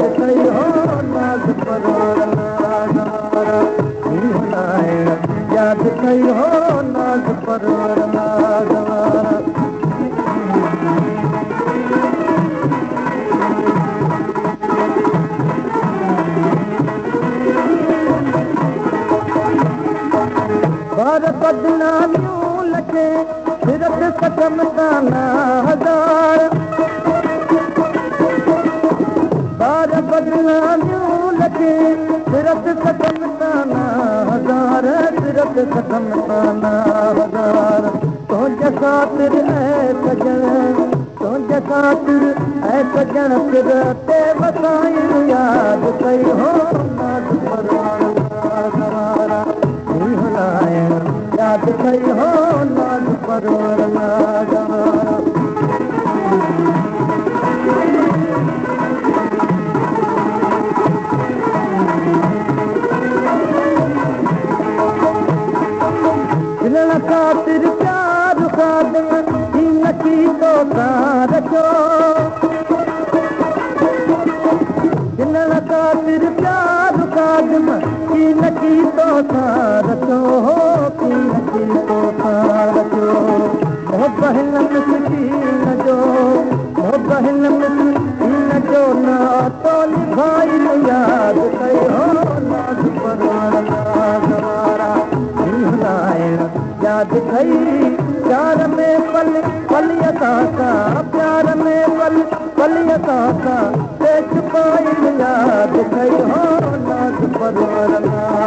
यादि कई हो नाज़ परवर नाज़ यादि कई हो नाज़ परवर नाज़ बार बदनामियूं लॻे सिरत सतम ताना हज़ार बार बदनामियूं लॻे सिरत सतम ताना हज़ार सिरत सतम ताना हज़ार तुंहिंजे ख़ातिर ऐं सजण तुंहिंजे ख़ातिर ऐं सजण सिर ते वसायूं यादि कई हो नाज़ परवर यादि कई हो नाज़ परवर नाज़ दिलण ख़ातिर प्यार खादम ही नकी तो तार जो दिलण ख़ातिर प्यार खादम ही नकी तो तार जो की नकी तो तार जो ओ बहन मिसकीन जो ओ बहन मिसकीन जो ना तो निभाई यादि कई हो नाज़ परवर नाज़ वारा यादि कई प्यार में पल पलियता का प्यार में पल पलियता का छुपाई यादि कई हो नाज़ परवर नाज़